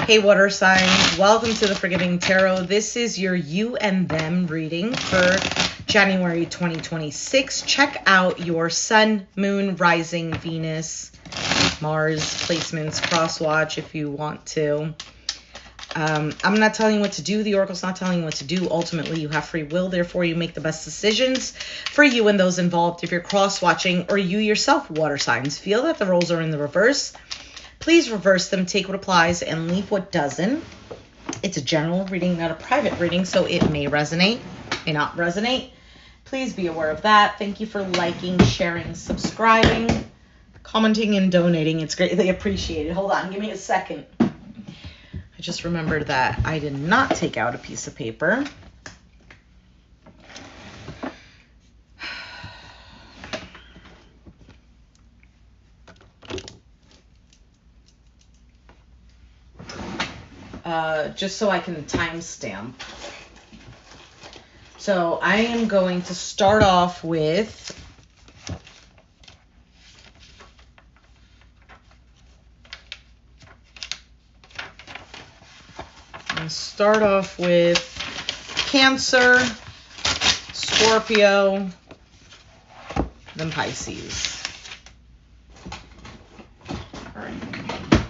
Hey water signs, welcome to the Forgiving Tarot. This is your you and them reading for January 2026. Check out your sun, moon, rising, Venus, Mars placements, cross watch if you want to. I'm not telling you what to do. The Oracle's not telling you what to do. Ultimately, you have free will. Therefore, you make the best decisions for you and those involved. If you're cross watching or you yourself, water signs, feel that the roles are in the reverse, please reverse them, take what applies, and leave what doesn't. It's a general reading, not a private reading, so it may resonate, may not resonate. Please be aware of that. Thank you for liking, sharing, subscribing, commenting, and donating. It's greatly appreciated. Hold on, give me a second. I just remembered that I did not take out a piece of paper. Just so I can timestamp. So I am going to start off with Cancer, Scorpio, then Pisces. All right,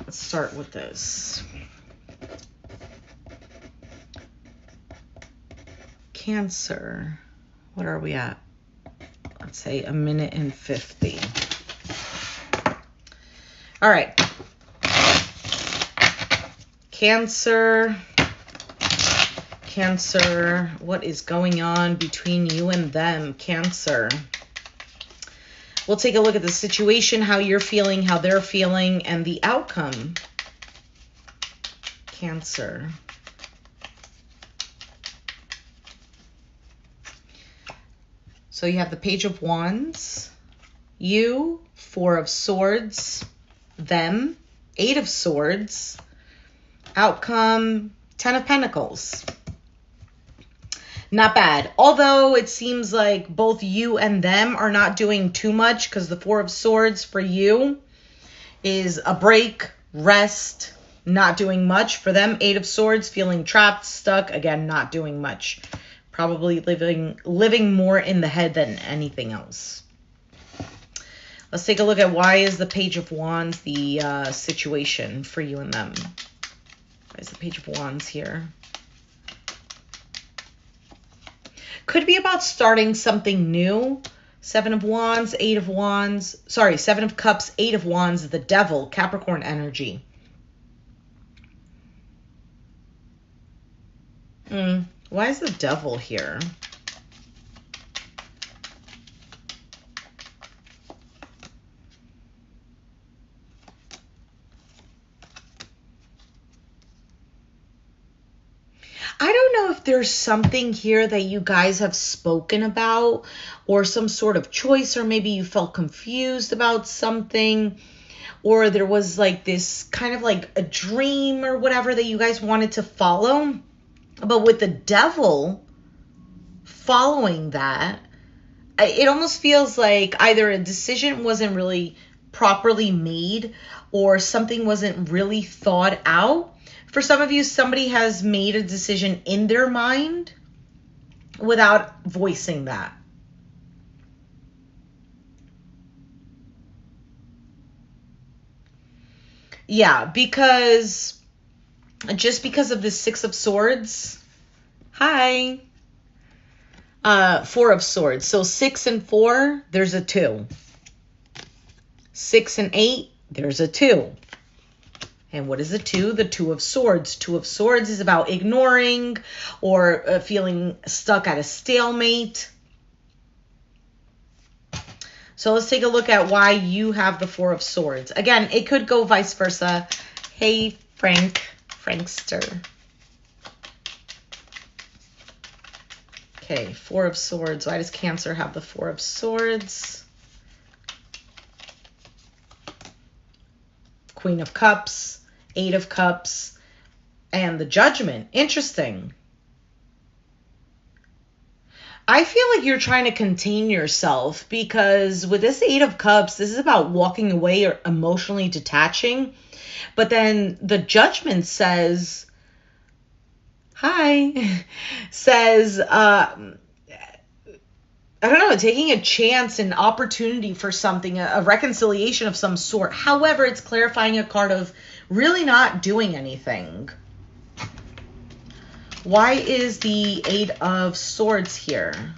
let's start with this. Cancer, what are we at? Let's say 1:50. All right. Cancer, what is going on between you and them, Cancer? We'll take a look at the situation, how you're feeling, how they're feeling, and the outcome. Cancer. So you have the Page of Wands, you, Four of Swords, them, Eight of Swords, outcome, Ten of Pentacles. Not bad. Although it seems like both you and them are not doing too much, because the Four of Swords for you is a break, rest, not doing much. For them, Eight of Swords, feeling trapped, stuck, again, not doing much. Probably living more in the head than anything else. Let's take a look at why is the Page of Wands the situation for you and them. Why is the Page of Wands here? Could be about starting something new. Seven of Wands, Eight of Wands. Sorry, Seven of Cups, Eight of Wands, the Devil, Capricorn energy. Why is the Devil here? I don't know if there's something here that you guys have spoken about, or some sort of choice, or maybe you felt confused about something, or there was like this kind of like a dream or whatever that you guys wanted to follow. But with the Devil following that, it almost feels like either a decision wasn't really properly made or something wasn't really thought out. For some of you, somebody has made a decision in their mind without voicing that. Yeah, because just because of the Six of Swords. Hi. Four of Swords. So 6 and 4, there's a 2. 6 and 8, there's a 2. And what is a 2? The Two of Swords. Two of Swords is about ignoring or feeling stuck at a stalemate. So let's take a look at why you have the Four of Swords. Again, it could go vice versa. Hey, Frankster. Okay, Four of Swords. Why does Cancer have the Four of Swords? Queen of Cups, Eight of Cups, and the Judgment. Interesting. I feel like you're trying to contain yourself, because with this Eight of Cups, this is about walking away or emotionally detaching. But then the Judgment says, says, I don't know, taking a chance, an opportunity for something, a reconciliation of some sort. However, it's clarifying a card of really not doing anything. Why is the Eight of Swords here?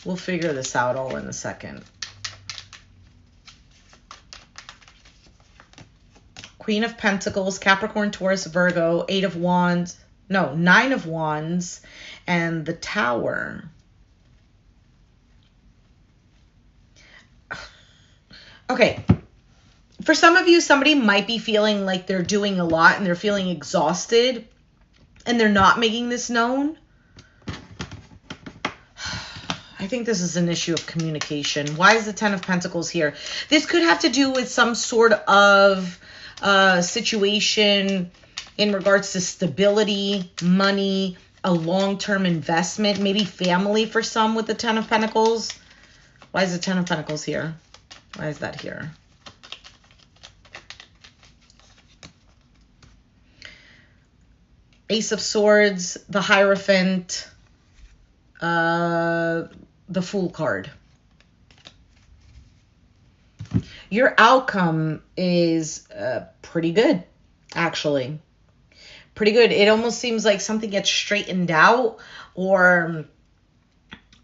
We'll figure this out all in a second. Queen of Pentacles, Capricorn, Taurus, Virgo, Nine of Wands, and the Tower. Okay, for some of you, somebody might be feeling like they're doing a lot and they're feeling exhausted and they're not making this known. I think this is an issue of communication. Why is the Ten of Pentacles here? This could have to do with some sort of situation in regards to stability, money, a long-term investment, maybe family for some with the Ten of Pentacles. Why is the Ten of Pentacles here? Why is that here? Ace of Swords, the Hierophant, the Fool card. Your outcome is pretty good, actually. Pretty good. It almost seems like something gets straightened out, or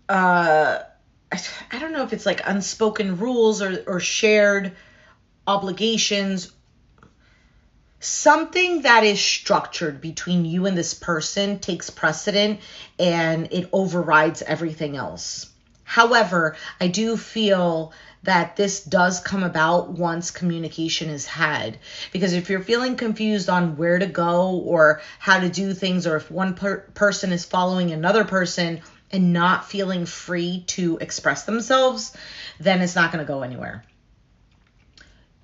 I don't know if it's like unspoken rules or shared obligations. Something that is structured between you and this person takes precedent and it overrides everything else. However, I do feel that this does come about once communication is had. Because if you're feeling confused on where to go or how to do things, or if one person is following another person and not feeling free to express themselves, then it's not going to go anywhere.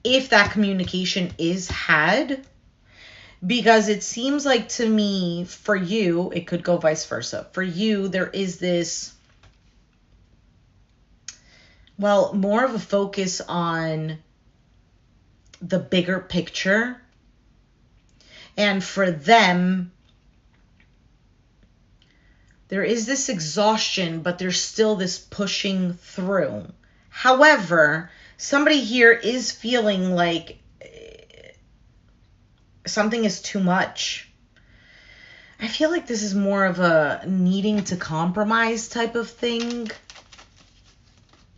If that communication is had, because it seems like to me, for you, it could go vice versa. For you, there is this, well, more of a focus on the bigger picture. And for them, there is this exhaustion, but there's still this pushing through. However, somebody here is feeling like something is too much. I feel like this is more of a needing to compromise type of thing.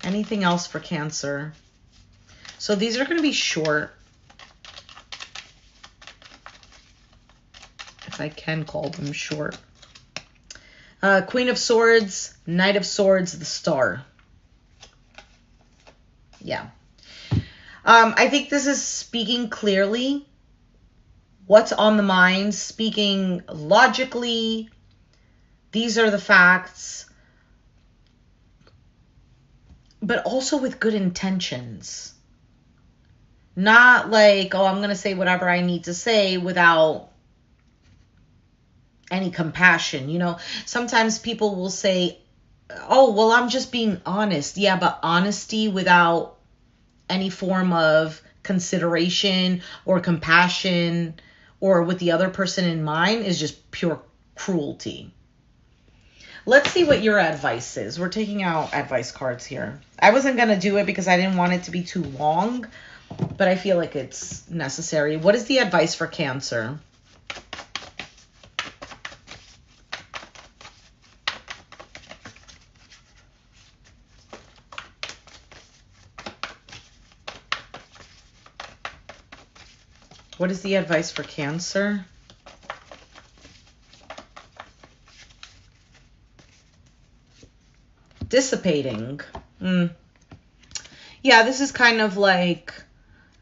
Anything else for Cancer? So these are going to be short, if I can call them short. Queen of Swords, Knight of Swords, the Star. Yeah. I think this is speaking clearly. What's on the mind, speaking logically. These are the facts. But also with good intentions. Not like, oh, I'm going to say whatever I need to say without any compassion. You know, sometimes people will say, oh, well, I'm just being honest. Yeah, but honesty without any form of consideration or compassion or with the other person in mind is just pure cruelty. Let's see what your advice is. We're taking out advice cards here. I wasn't going to do it because I didn't want it to be too long, but I feel like it's necessary. What is the advice for Cancer? What is the advice for Cancer? Dissipating. Yeah, this is kind of like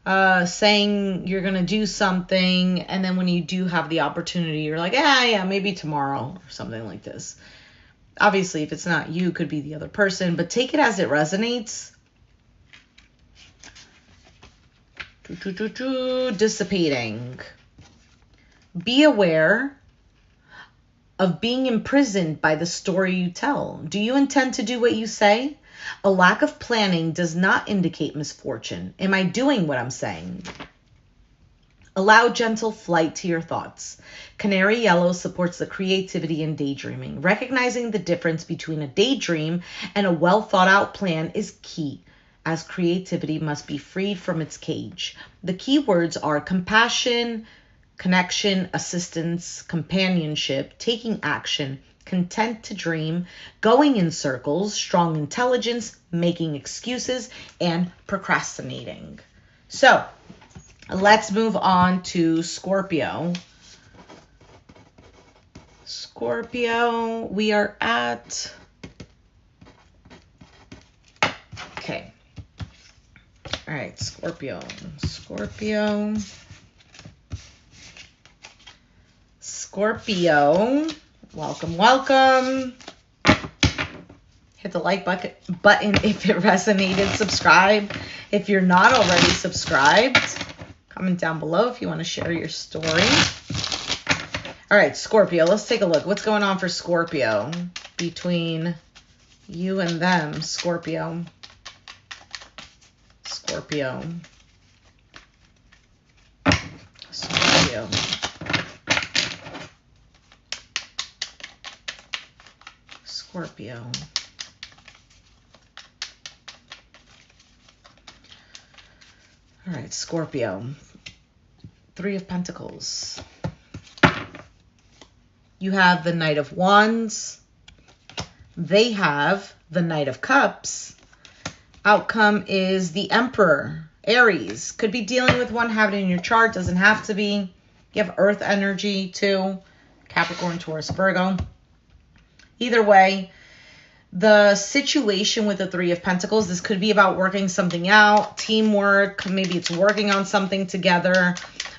saying you're going to do something, and then when you do have the opportunity, you're like, yeah, maybe tomorrow or something like this. Obviously, if it's not you, it could be the other person, but take it as it resonates. Dissipating. Be aware of being imprisoned by the story you tell. Do you intend to do what you say? A lack of planning does not indicate misfortune. Am I doing what I'm saying? Allow gentle flight to your thoughts. Canary yellow supports the creativity and daydreaming. Recognizing the difference between a daydream and a well thought out plan is key, as creativity must be freed from its cage. The key words are compassion, connection, assistance, companionship, taking action, content to dream, going in circles, strong intelligence, making excuses, and procrastinating. So, let's move on to Scorpio. Scorpio, we are at... Okay. All right, Scorpio. Scorpio, welcome. Hit the like button if it resonated. Subscribe if you're not already subscribed. Comment down below if you want to share your story. All right, Scorpio, let's take a look. What's going on for Scorpio between you and them, Scorpio? Scorpio. All right, Scorpio. 3 of Pentacles. You have the Knight of Wands. They have the Knight of Cups. Outcome is the Emperor, Aries. Could be dealing with one, have it in your chart. Doesn't have to be. You have Earth energy too. Capricorn, Taurus, Virgo. Either way, the situation with the 3 of Pentacles, this could be about working something out, teamwork. Maybe it's working on something together,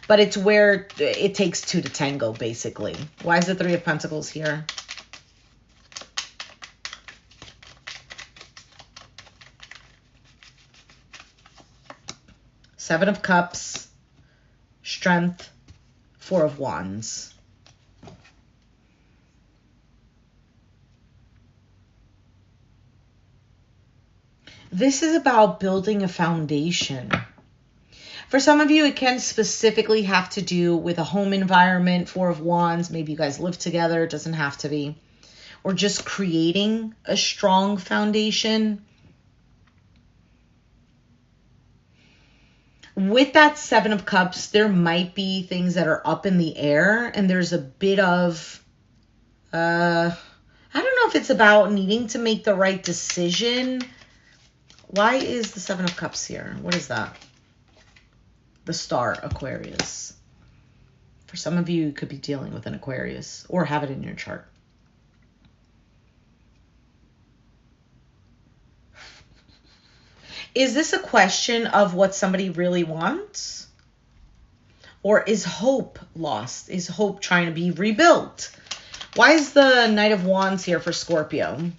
but it's where it takes 2 to tango, basically. Why is the 3 of Pentacles here? Seven of Cups, Strength, 4 of Wands. This is about building a foundation. For some of you, it can specifically have to do with a home environment, 4 of Wands. Maybe you guys live together. It doesn't have to be. Or just creating a strong foundation. With that 7 of Cups, there might be things that are up in the air. And there's a bit of, I don't know if it's about needing to make the right decision. Why is the 7 of Cups here? What is that? The Star, Aquarius. For some of you, you could be dealing with an Aquarius or have it in your chart. Is this a question of what somebody really wants? Or is hope lost? Is hope trying to be rebuilt? Why is the Knight of Wands here for Scorpio?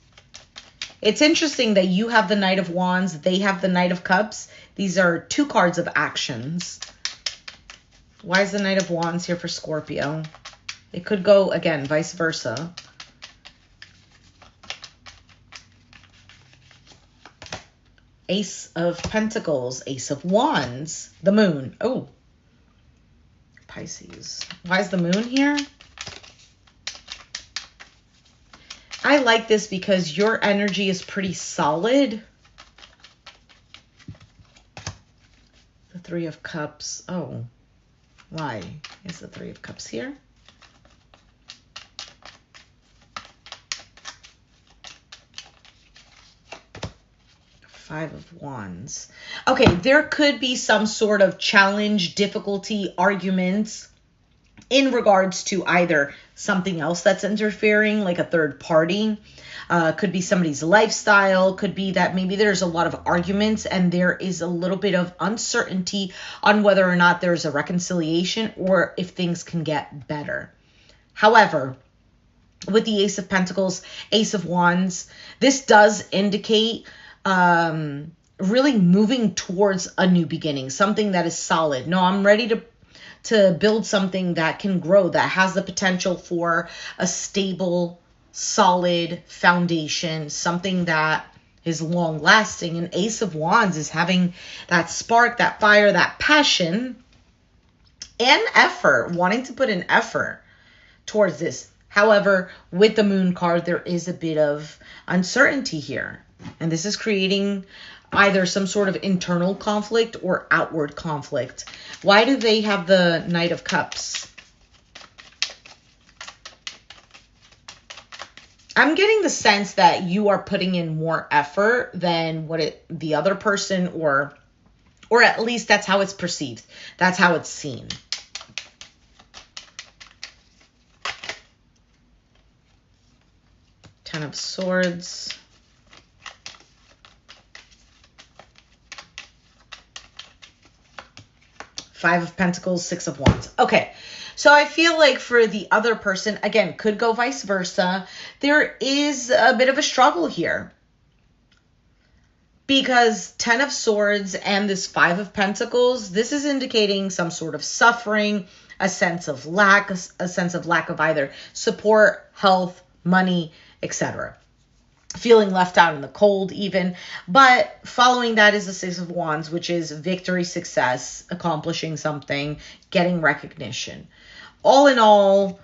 It's interesting that you have the Knight of Wands, they have the Knight of Cups. These are 2 cards of actions. Why is the Knight of Wands here for Scorpio? It could go, again, vice versa. Ace of Pentacles, Ace of Wands, the Moon. Oh, Pisces. Why is the Moon here? I like this because your energy is pretty solid. The 3 of Cups. Oh, why is the 3 of Cups here? Five of Wands. Okay, there could be some sort of challenge, difficulty, arguments in regards to either something else that's interfering, like a third party. Could be somebody's lifestyle. Could be that maybe there's a lot of arguments and there is a little bit of uncertainty on whether or not there's a reconciliation or if things can get better. However, with the Ace of Pentacles, Ace of Wands, this does indicate really moving towards a new beginning, something that is solid. No, I'm ready to build something that can grow, that has the potential for a stable, solid foundation, something that is long lasting. And Ace of Wands is having that spark, that fire, that passion. and effort, wanting to put an effort towards this. However, with the Moon card, there is a bit of uncertainty here. And this is creating either some sort of internal conflict or outward conflict. Why do they have the Knight of Cups? I'm getting the sense that you are putting in more effort than what the other person, or at least that's how it's perceived. That's how it's seen. Ten of Swords. Five of Pentacles, Six of Wands. Okay. So I feel like for the other person, again, could go vice versa. There is a bit of a struggle here. Because Ten of Swords and this Five of Pentacles, this is indicating some sort of suffering, a sense of lack of either support, health, money, etc. Feeling left out in the cold even. But following that is the Six of Wands, which is victory, success, accomplishing something, getting recognition. All in all,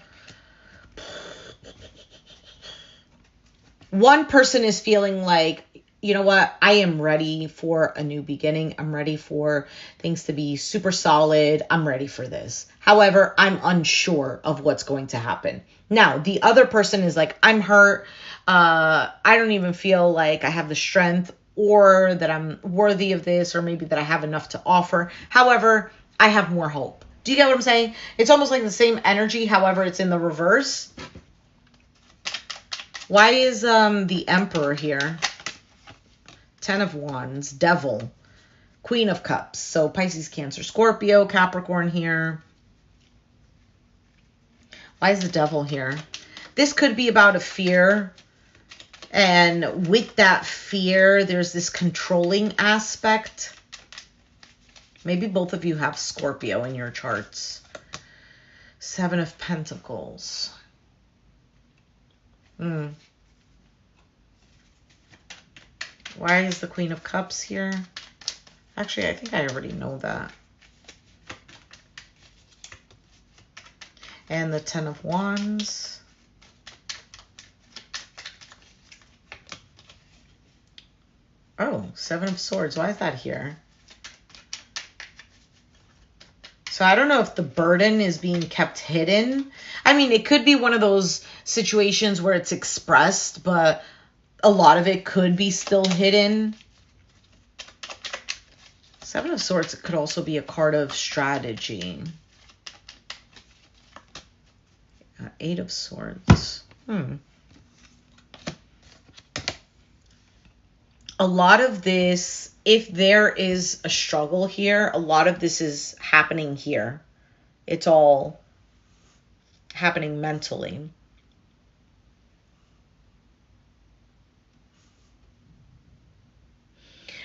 one person is feeling like, you know what, I am ready for a new beginning. I'm ready for things to be super solid. I'm ready for this. However, I'm unsure of what's going to happen. Now, the other person is like, I'm hurt. I don't even feel like I have the strength or that I'm worthy of this, or maybe that I have enough to offer. However, I have more hope. Do you get what I'm saying? It's almost like the same energy. However, it's in the reverse. Why is the Emperor here? Ten of Wands, Devil, Queen of Cups. So Pisces, Cancer, Scorpio, Capricorn here. Why is the Devil here? This could be about a fear. And with that fear, there's this controlling aspect. Maybe both of you have Scorpio in your charts. Seven of Pentacles. Why is the Queen of Cups here? Actually, I think I already know that. And the Ten of Wands. Oh, Seven of Swords. Why is that here? So I don't know if the burden is being kept hidden. I mean, it could be one of those situations where it's expressed, but a lot of it could be still hidden. Seven of Swords could also be a card of strategy. Eight of Swords. A lot of this, if there is a struggle here, a lot of this is happening here. It's all happening mentally.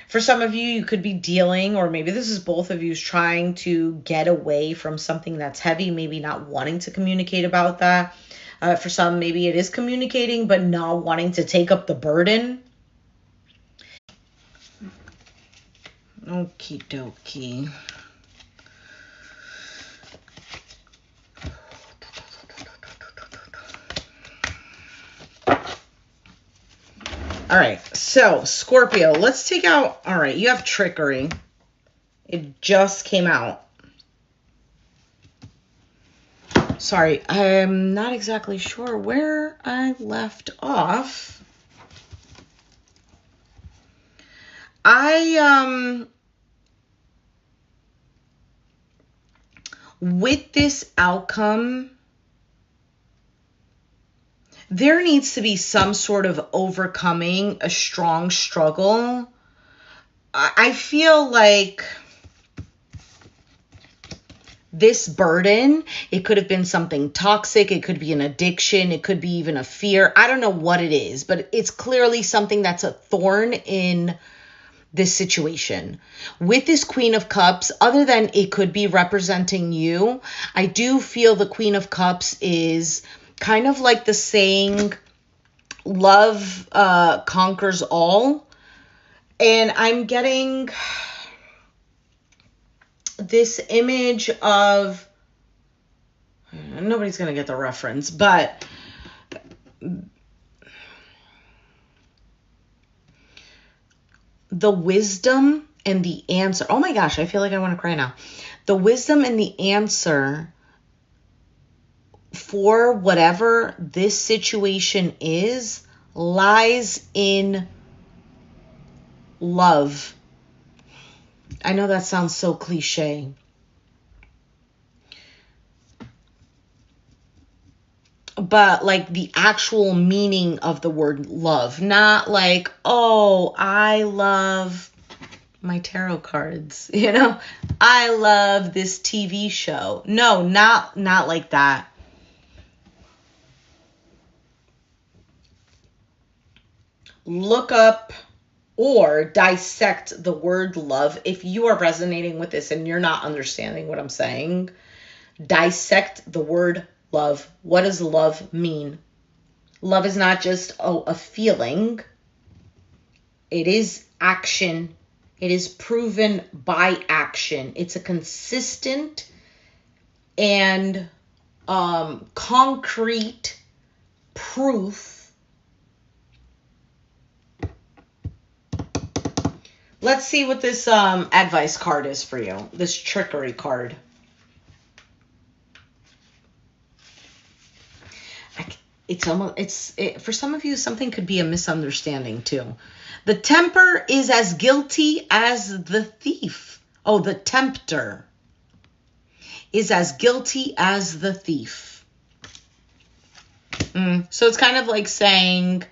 For some of you, you could be dealing, or maybe this is both of you, trying to get away from something that's heavy, maybe not wanting to communicate about that. For some, maybe it is communicating, but not wanting to take up the burden. Okie dokie. All right, so Scorpio, let's take out, all right, you have trickery. It just came out. Sorry, I'm not exactly sure where I left off. With this outcome, there needs to be some sort of overcoming a strong struggle. I feel like this burden, it could have been something toxic. It could be an addiction. It could be even a fear. I don't know what it is, but it's clearly something that's a thorn in this situation. With this Queen of Cups, other than it could be representing you, I do feel the Queen of Cups is kind of like the saying, love conquers all. And I'm getting this image of Nobody's going to get the reference, but the wisdom and the answer. Oh my gosh, I feel like I want to cry now. The wisdom and the answer for whatever this situation is lies in love. I know that sounds so cliche. But like the actual meaning of the word love, not like, oh, I love my tarot cards, you know, I love this TV show. No, not like that. Look up or dissect the word love. If you are resonating with this and you're not understanding what I'm saying, dissect the word love. What does love mean? Love is not just a feeling. It is action. It is proven by action. It's a consistent and concrete proof. Let's see what this advice card is for you. This trickery card. For some of you, something could be a misunderstanding too. The temper is as guilty as the thief. Oh, the tempter is as guilty as the thief. So it's kind of like saying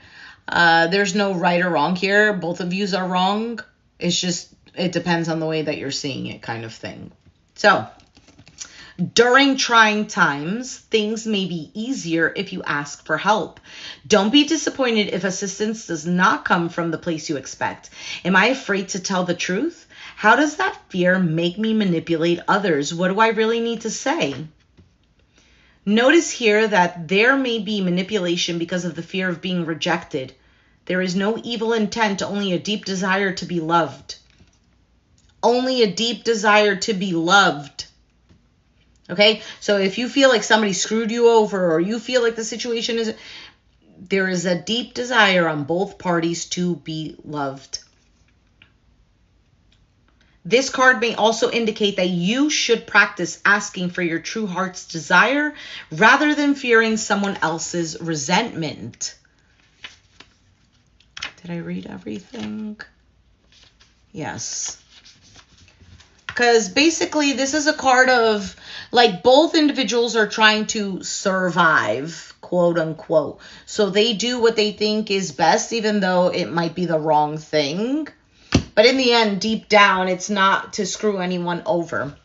there's no right or wrong here. Both of yous are wrong. It's just, it depends on the way that you're seeing it, kind of thing. So during trying times, things may be easier if you ask for help. Don't be disappointed if assistance does not come from the place you expect. Am I afraid to tell the truth? How does that fear make me manipulate others? What do I really need to say? Notice here that there may be manipulation because of the fear of being rejected. There is no evil intent, only a deep desire to be loved. Only a deep desire to be loved. Okay, so if you feel like somebody screwed you over or you feel like the situation is, there is a deep desire on both parties to be loved. This card may also indicate that you should practice asking for your true heart's desire rather than fearing someone else's resentment. Did I read everything? Yes. Because basically this is a card of like both individuals are trying to survive, quote unquote. So they do what they think is best, even though it might be the wrong thing. But in the end, deep down, it's not to screw anyone over.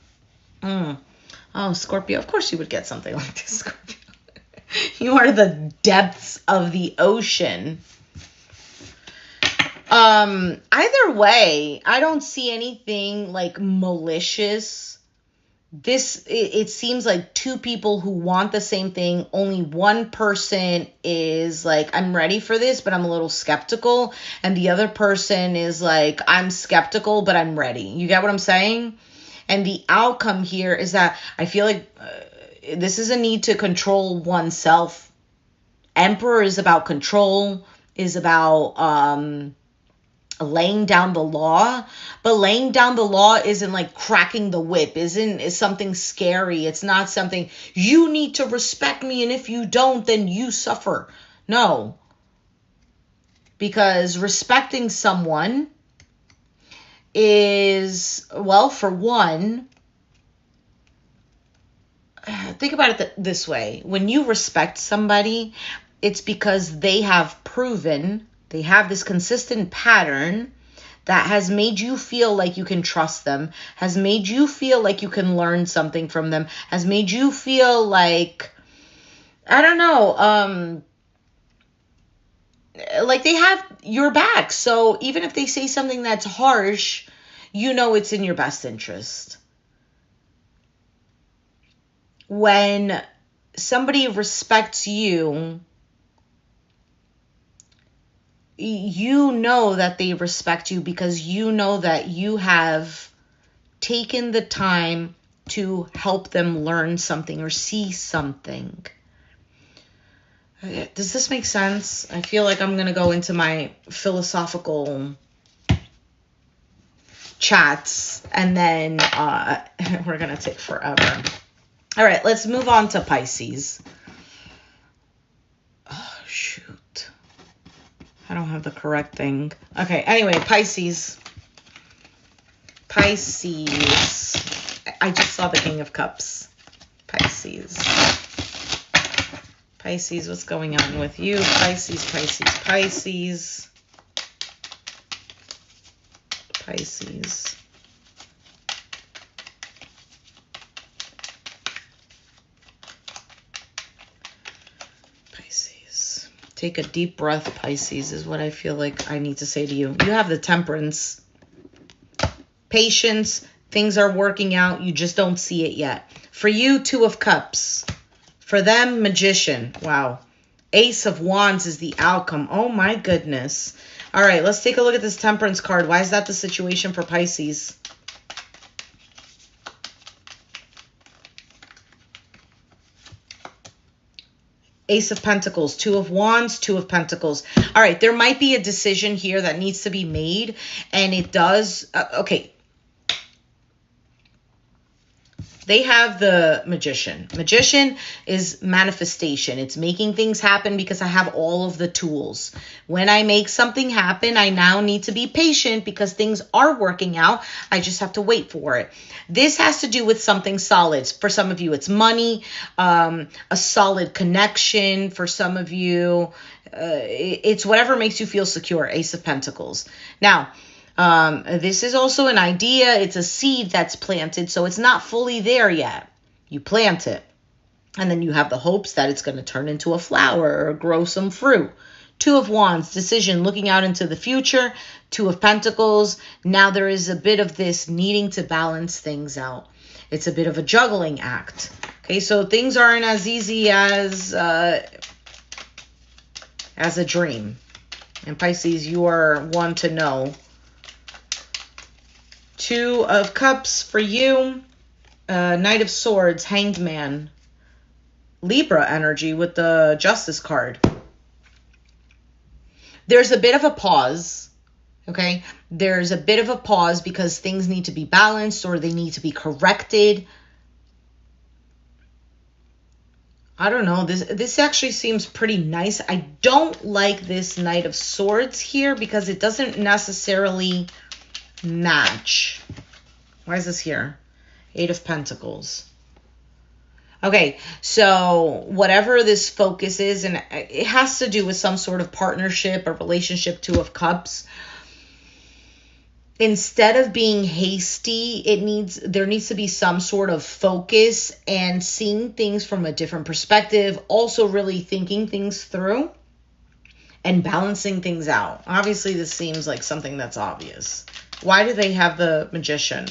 Oh, Scorpio. Of course you would get something like this, Scorpio. You are the depths of the ocean. Either way, I don't see anything like malicious. It seems like two people who want the same thing. Only one person is like, I'm ready for this, but I'm a little skeptical. And the other person is like, I'm skeptical, but I'm ready. You get what I'm saying? And the outcome here is that I feel like this is a need to control oneself. Emperor is about control, is about laying down the law, but laying down the law isn't like cracking the whip, is something scary. It's not something you need to respect me, and if you don't, then you suffer. No, because respecting someone is, well, for one, think about it this way. When you respect somebody, it's because they have proven, they have this consistent pattern that has made you feel like you can trust them, has made you feel like you can learn something from them, has made you feel like, I don't know, like they have your back. So even if they say something that's harsh, you know it's in your best interest. When somebody respects you, you know that they respect you because you know that you have taken the time to help them learn something or see something. Does this make sense? I feel like I'm going to go into my philosophical chats, and then we're going to take forever. All right, let's move on to Pisces. Oh, shoot. I don't have the correct thing. Okay, anyway, Pisces. Pisces. I just saw the King of Cups. Pisces. Pisces, what's going on with you? Pisces, Pisces, Pisces. Pisces. Pisces. Take a deep breath, Pisces, is what I feel like I need to say to you. You have the Temperance. Patience. Things are working out. You just don't see it yet. For you, Two of Cups. For them, Magician. Wow. Ace of Wands is the outcome. Oh my goodness. All right, let's take a look at this Temperance card. Why is that the situation for Pisces? Ace of Pentacles, Two of Wands, Two of Pentacles. All right, there might be a decision here that needs to be made, and it does. Okay. They have the Magician. Magician is manifestation. It's making things happen because I have all of the tools. When I make something happen, I now need to be patient because things are working out. I just have to wait for it. This has to do with something solid. For some of you, it's money, a solid connection. For some of you, it's whatever makes you feel secure. Ace of Pentacles. Now, this is also an idea. It's a seed that's planted, so it's not fully there yet. You plant it, and then you have the hopes that it's going to turn into a flower or grow some fruit. Two of Wands, decision, looking out into the future. Two of Pentacles. Now there is a bit of this needing to balance things out. It's a bit of a juggling act. Okay, so things aren't as easy as a dream. And Pisces, you are one to know. Two of Cups for you. Knight of Swords, Hanged Man. Libra energy with the Justice card. There's a bit of a pause, okay? There's a bit of a pause because things need to be balanced or they need to be corrected. I don't know. This actually seems pretty nice. I don't like this Knight of Swords here because it doesn't necessarily match. Why is this here? Eight of Pentacles. Okay, so whatever this focus is, and it has to do with some sort of partnership or relationship. Two of Cups. Instead of being hasty, there needs to be some sort of focus and seeing things from a different perspective. Also really thinking things through and balancing things out. Obviously, this seems like something that's obvious. Why do they have the Magician?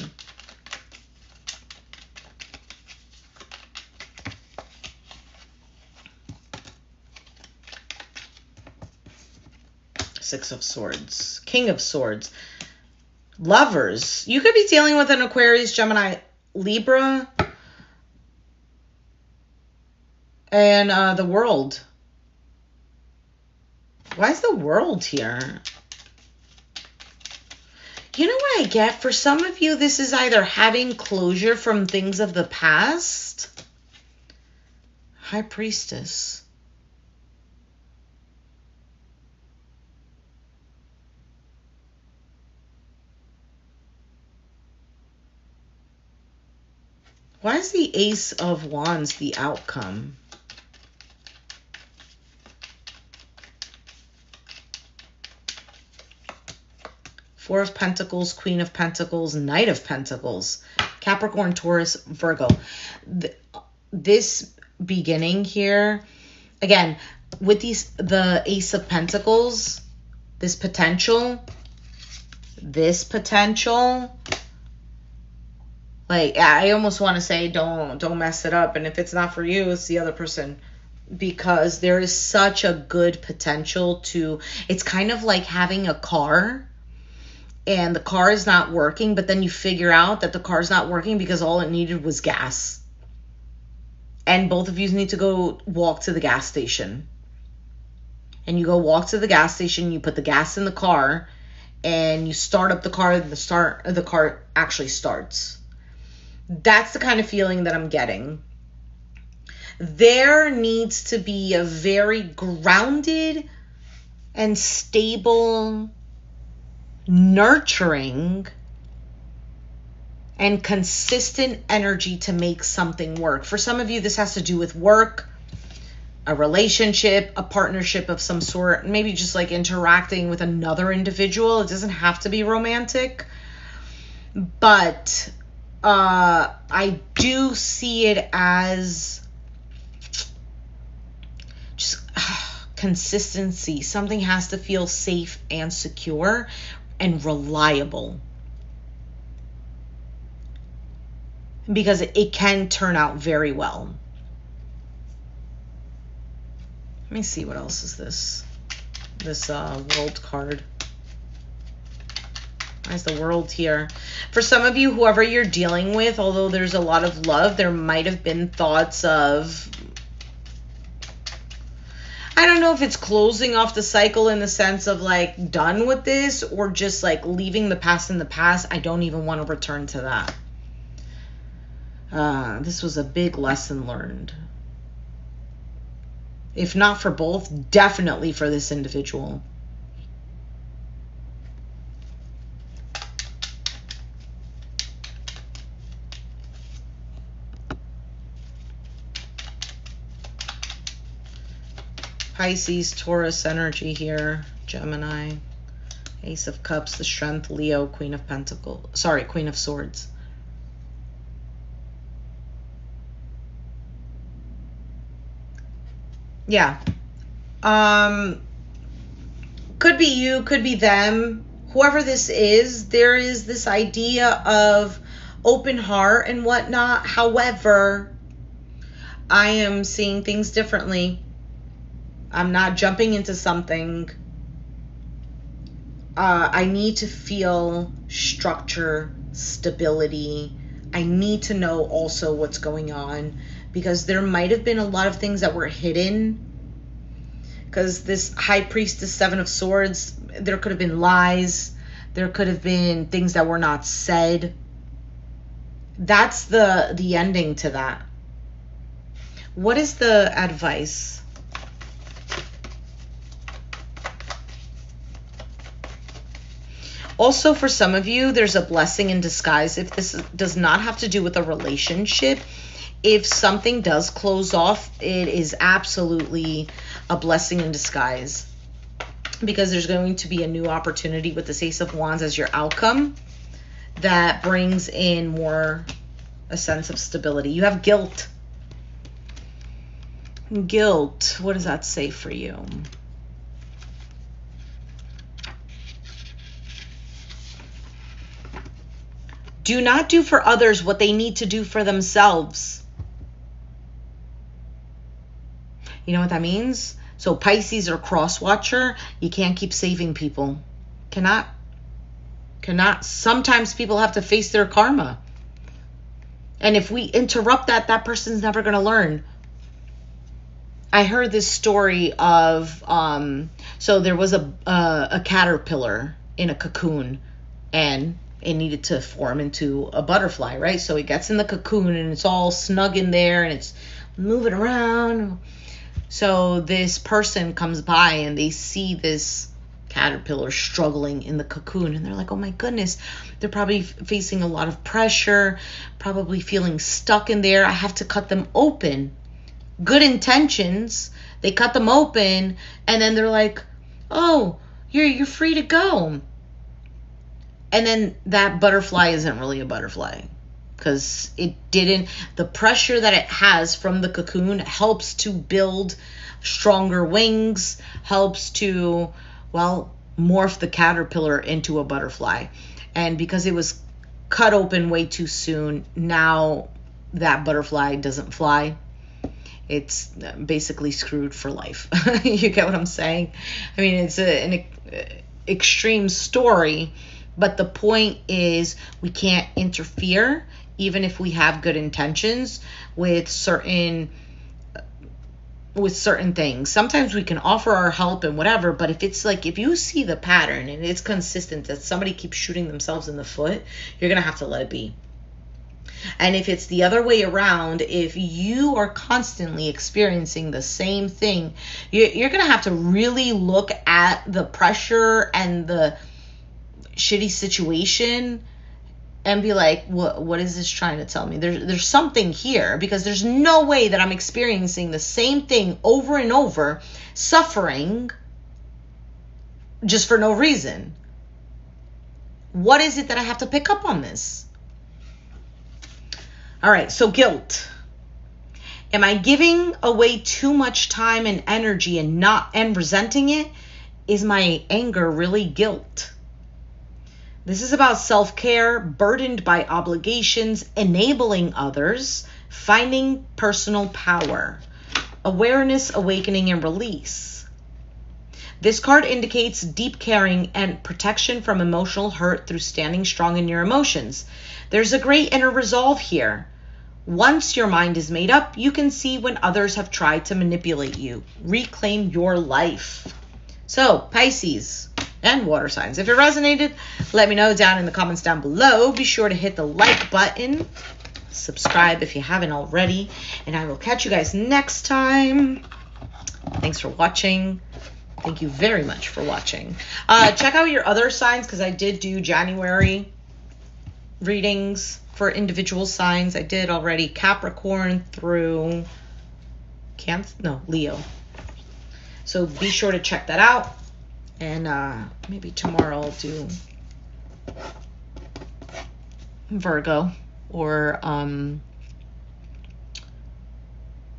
Six of Swords. King of Swords. Lovers. You could be dealing with an Aquarius, Gemini, Libra, and the World. Why is the World here? You know what I get? For some of you, this is either having closure from things of the past. High Priestess. Why is the Ace of Wands the outcome? Four of Pentacles, Queen of Pentacles, Knight of Pentacles, Capricorn, Taurus, Virgo. This beginning here, again, with the Ace of Pentacles, this potential, like, I almost want to say don't mess it up. And if it's not for you, it's the other person. Because there is such a good potential to, it's kind of like having a car and the car is not working, but then you figure out that the car's not working because all it needed was gas. And both of you need to go walk to the gas station. And you go walk to the gas station, you put the gas in the car, and you start up the car, and the car actually starts. That's the kind of feeling that I'm getting. There needs to be a very grounded and stable, nurturing, and consistent energy to make something work. For some of you, this has to do with work, a relationship, a partnership of some sort, maybe just like interacting with another individual. It doesn't have to be romantic, but I do see it as just consistency. Something has to feel safe and secure and reliable, because it can turn out very well. Let me see, what else is this world card. Why is the world here? For some of you, whoever you're dealing with, although there's a lot of love, there might have been thoughts of, I don't know if it's closing off the cycle in the sense of like done with this, or just like leaving the past in the past. I don't even want to return to that. This was a big lesson learned. If not for both, definitely for this individual. Pisces, Taurus energy here. Gemini, Ace of Cups, the Strength, Leo, Queen of Pentacles. Sorry, Queen of Swords. Yeah. Could be you, could be them. Whoever this is, there is this idea of open heart and whatnot. However, I am seeing things differently. I'm not jumping into something. I need to feel structure, stability. I need to know also what's going on, because there might have been a lot of things that were hidden. Because this High Priestess, Seven of Swords, there could have been lies. There could have been things that were not said. That's the ending to that. What is the advice? Also, for some of you, there's a blessing in disguise. If this does not have to do with a relationship, if something does close off, it is absolutely a blessing in disguise, because there's going to be a new opportunity with this Ace of Wands as your outcome that brings in more a sense of stability. You have guilt. Guilt. What does that say for you? Do not do for others what they need to do for themselves. You know what that means? So Pisces or cross watcher, you can't keep saving people. Cannot. Sometimes people have to face their karma. And if we interrupt that, that person's never going to learn. I heard this story of, so there was a caterpillar in a cocoon, and it needed to form into a butterfly, right? So it gets in the cocoon and it's all snug in there and it's moving around. So this person comes by and they see this caterpillar struggling in the cocoon, and they're like, oh my goodness, they're probably facing a lot of pressure, probably feeling stuck in there. I have to cut them open. Good intentions. They cut them open, and then they're like, oh, you're free to go. And then that butterfly isn't really a butterfly, because the pressure that it has from the cocoon helps to build stronger wings, helps to, well, morph the caterpillar into a butterfly. And because it was cut open way too soon, now that butterfly doesn't fly. It's basically screwed for life. You get what I'm saying? I mean, it's an extreme story, But the point is, we can't interfere, even if we have good intentions, with certain things. Sometimes we can offer our help and whatever, but if it's like, if you see the pattern and it's consistent that somebody keeps shooting themselves in the foot, you're going to have to let it be. And if it's the other way around, if you are constantly experiencing the same thing, you're going to have to really look at the pressure and the shitty situation and be like, what is this trying to tell me? There's something here, because there's no way that I'm experiencing the same thing over and over, suffering just for no reason. What is it that I have to pick up on this? All right, so guilt. Am I giving away too much time and energy and resenting it? Is my anger really guilt? This is about self-care, burdened by obligations, enabling others, finding personal power, awareness, awakening, and release. This card indicates deep caring and protection from emotional hurt through standing strong in your emotions. There's a great inner resolve here. Once your mind is made up, you can see when others have tried to manipulate you. Reclaim your life. So, Pisces and water signs, if it resonated, let me know down in the comments down below. Be sure to hit the like button, subscribe if you haven't already, and I will catch you guys next time. Thanks for watching. Thank you very much for watching. Check out your other signs, because I did do January readings for individual signs. I did already Capricorn through Leo. So be sure to check that out. And maybe tomorrow I'll do Virgo or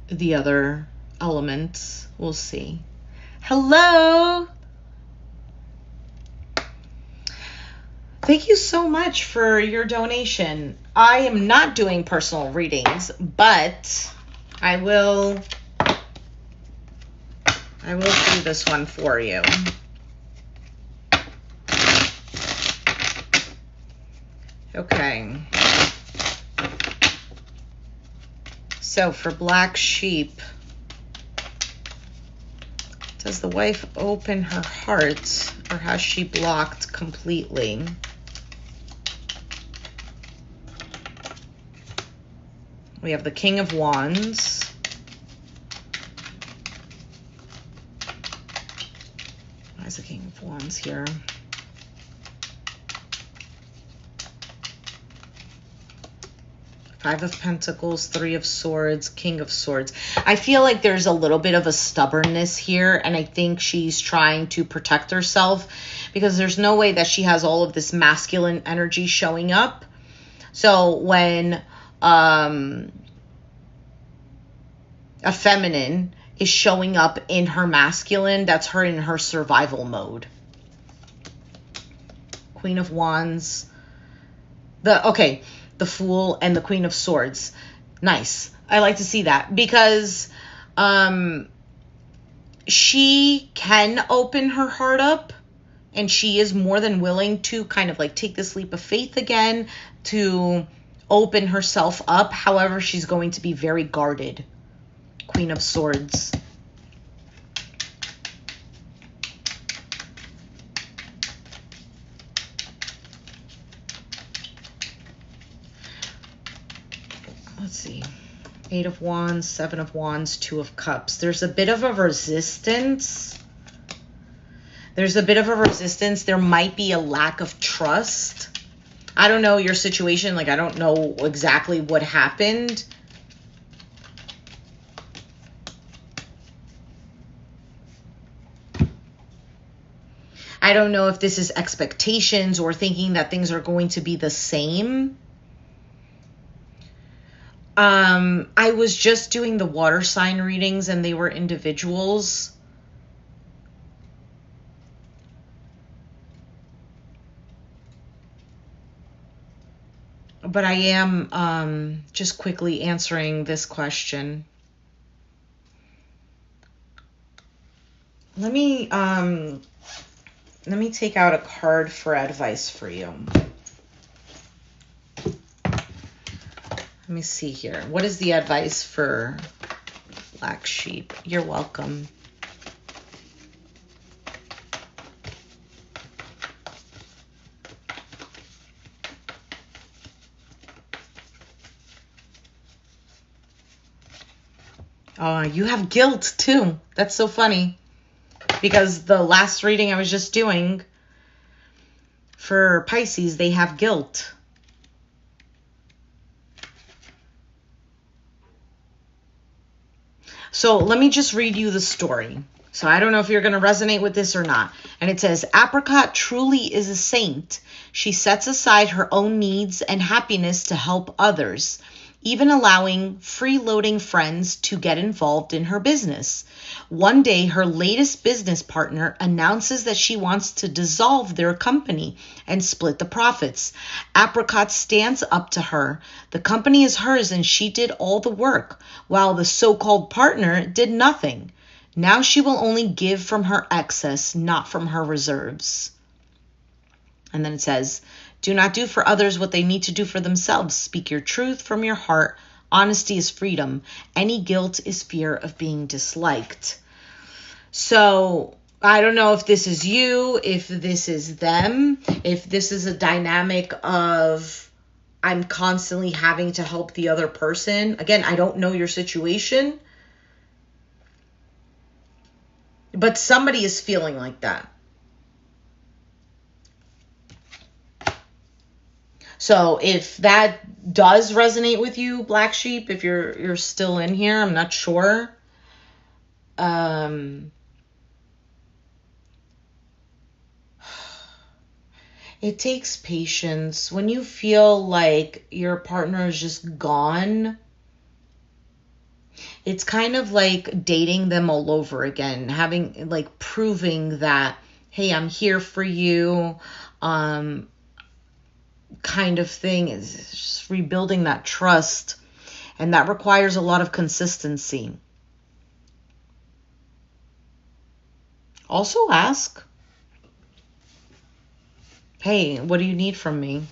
the other elements. We'll see. Hello. Thank you so much for your donation. I am not doing personal readings, but I will do this one for you. Okay. So for Black Sheep, does the wife open her heart, or has she blocked completely? We have the King of Wands. Why is the King of Wands here? Five of Pentacles, Three of Swords, King of Swords. I feel like there's a little bit of a stubbornness here, and I think she's trying to protect herself, because there's no way that she has all of this masculine energy showing up. So when a feminine is showing up in her masculine, that's her in her survival mode. Queen of Wands. The Fool and the Queen of Swords. Nice. I like to see that, because she can open her heart up, and she is more than willing to kind of like take this leap of faith again to open herself up. However, she's going to be very guarded. Queen of Swords. Let's see. Eight of Wands, Seven of Wands, Two of Cups. There's a bit of a resistance. There might be a lack of trust. I don't know your situation. Like, I don't know exactly what happened. I don't know if this is expectations or thinking that things are going to be the same. I was just doing the water sign readings, and they were individuals. But I am just quickly answering this question. Let me Let me take out a card for advice for you. Let me see here. What is the advice for Black Sheep? You're welcome. You have guilt too. That's so funny. Because the last reading I was just doing for Pisces, they have guilt. So let me just read you the story. So I don't know if you're going to resonate with this or not. And it says, Apricot truly is a saint. She sets aside her own needs and happiness to help others, even allowing freeloading friends to get involved in her business. One day, her latest business partner announces that she wants to dissolve their company and split the profits. Apricot stands up to her. The company is hers and she did all the work, while the so-called partner did nothing. Now she will only give from her excess, not from her reserves. And then it says, do not do for others what they need to do for themselves. Speak your truth from your heart. Honesty is freedom. Any guilt is fear of being disliked. So I don't know if this is you, if this is them, if this is a dynamic of I'm constantly having to help the other person. Again, I don't know your situation, but somebody is feeling like that. So if that does resonate with you, Black Sheep, if you're still in here, I'm not sure. It takes patience. When you feel like your partner is just gone, it's kind of like dating them all over again, having like proving that, hey, I'm here for you, kind of thing. Is just rebuilding that trust, and that requires a lot of consistency. Also ask, hey, what do you need from me?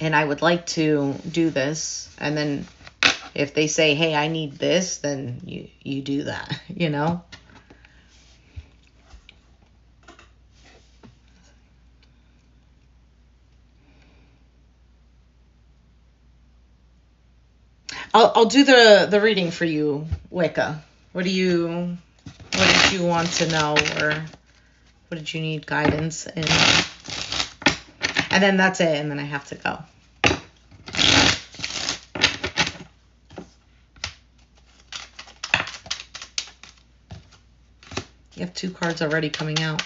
And I would like to do this. And then if they say, hey, I need this, then you do that, you know? I'll do the reading for you, Wicca. What did you want to know, or what did you need guidance in? And then that's it, and then I have to go. You have 2 cards already coming out.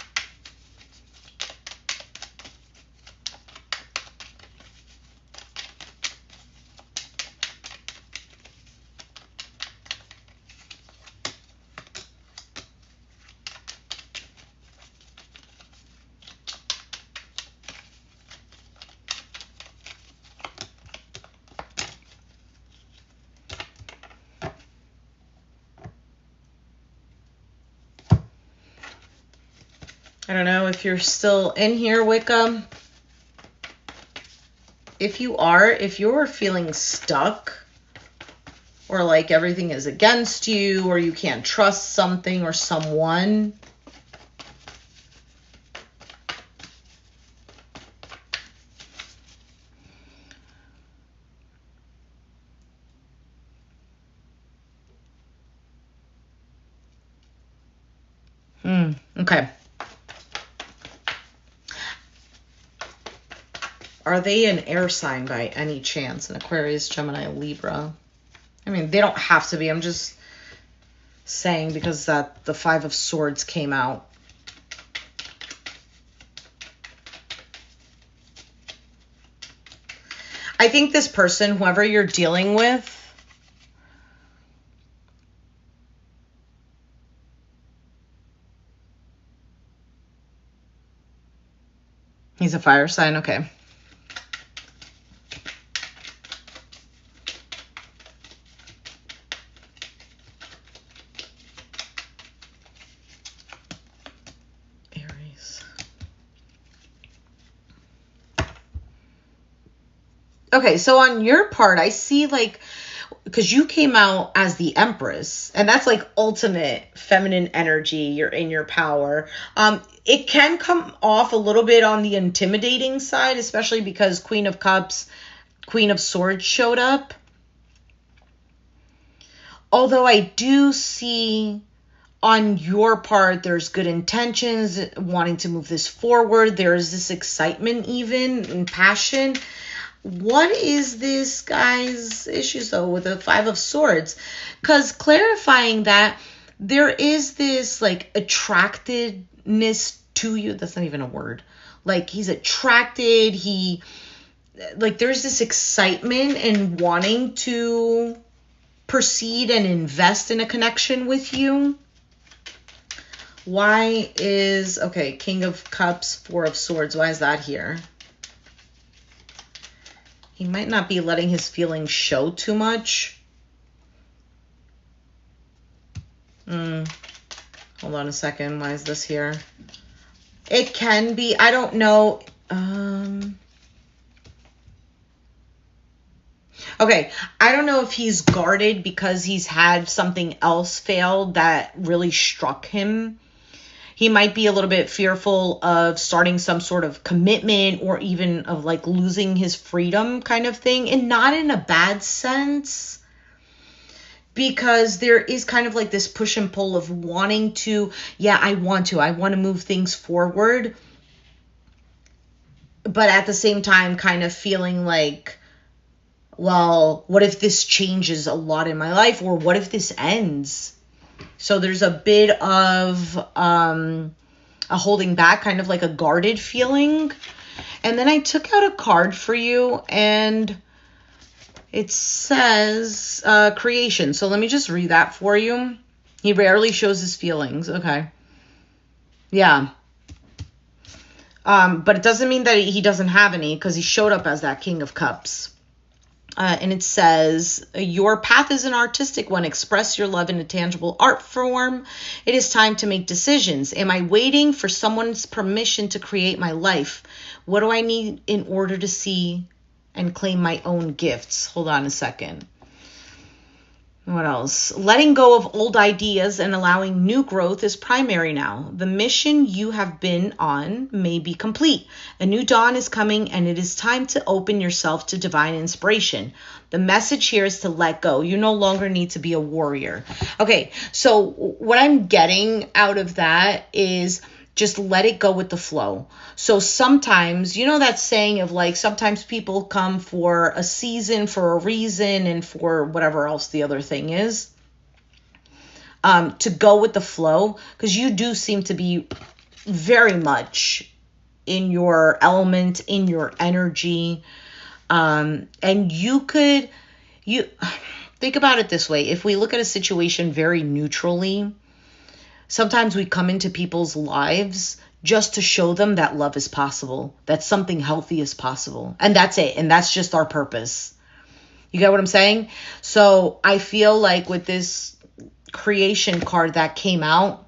I don't know if you're still in here, Wicca. If you're feeling stuck, or like everything is against you, or you can't trust something or someone, okay. Are they an air sign by any chance? An Aquarius, Gemini, Libra? I mean, they don't have to be. I'm just saying because that the 5 of Swords came out. I think this person, whoever you're dealing with, he's a fire sign, okay. Aries. Okay, so on your part, I see like, because you came out as the Empress, and that's like ultimate feminine energy. You're in your power. It can come off a little bit on the intimidating side, especially because Queen of Cups, Queen of Swords showed up. Although I do see on your part, there's good intentions, wanting to move this forward. There's this excitement even and passion. What is this guy's issues though with the Five of Swords? Because clarifying that there is this like attractedness to you. That's not even a word. Like he's attracted. Like there's this excitement and wanting to proceed and invest in a connection with you. Why is, okay, King of Cups, Four of Swords. Why is that here? He might not be letting his feelings show too much. Hold on a second. Why is this here? It can be. I don't know. Okay. I don't know if he's guarded because he's had something else fail that really struck him. He might be a little bit fearful of starting some sort of commitment or even of like losing his freedom kind of thing. And not in a bad sense, because there is kind of like this push and pull of wanting to, yeah, I want to move things forward. But at the same time, kind of feeling like, well, what if this changes a lot in my life? Or what if this ends? So there's a bit of a holding back, kind of like a guarded feeling. And then I took out a card for you, and it says creation. So let me just read that for you. He rarely shows his feelings. Okay. Yeah. But it doesn't mean that he doesn't have any, because he showed up as that King of Cups. And it says, your path is an artistic one. Express your love in a tangible art form. It is time to make decisions. Am I waiting for someone's permission to create my life? What do I need in order to see and claim my own gifts? Hold on a second. What else? Letting go of old ideas and allowing new growth is primary now. The mission you have been on may be complete. A new dawn is coming, and it is time to open yourself to divine inspiration. The message here is to let go. You no longer need to be a warrior. Okay, so what I'm getting out of that is just let it go with the flow. So sometimes, you know that saying of like, sometimes people come for a season, for a reason, and for whatever else the other thing is. To go with the flow, because you do seem to be very much in your element, in your energy. And you think about it this way. If we look at a situation very neutrally, sometimes we come into people's lives just to show them that love is possible, that something healthy is possible. And that's it. And that's just our purpose. You get what I'm saying? So I feel like with this creation card that came out,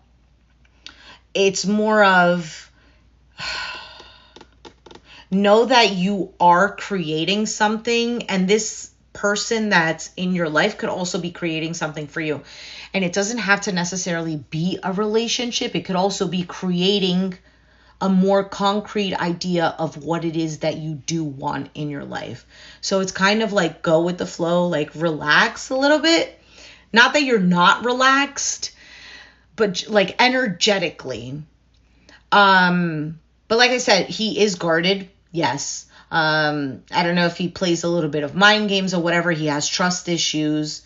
it's more of know that you are creating something, and this person that's in your life could also be creating something for you. And it doesn't have to necessarily be a relationship. It could also be creating a more concrete idea of what it is that you do want in your life. So it's kind of like go with the flow, like relax a little bit. Not that you're not relaxed, but like energetically. But like I said, he is guarded. Yes. I don't know if he plays a little bit of mind games or whatever. He has trust issues.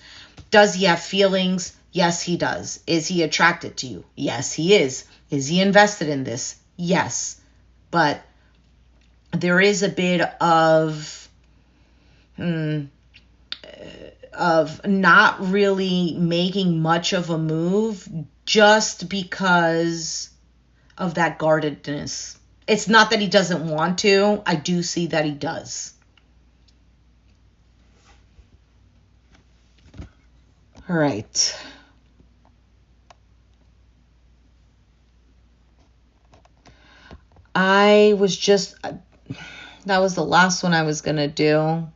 Does he have feelings? Yes, he does. Is he attracted to you? Yes, he is. Is he invested in this? Yes. But there is a bit of not really making much of a move just because of that guardedness. It's not that he doesn't want to. I do see that he does. All right. That was the last one I was going to do.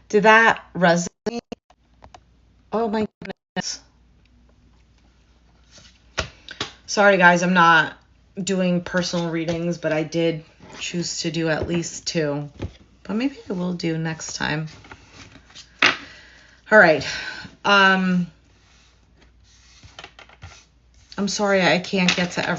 Did that resonate? Oh my goodness. Sorry guys, I'm not doing personal readings, but I did choose to do at least 2. But maybe I will do next time. All right. I'm sorry I can't get to every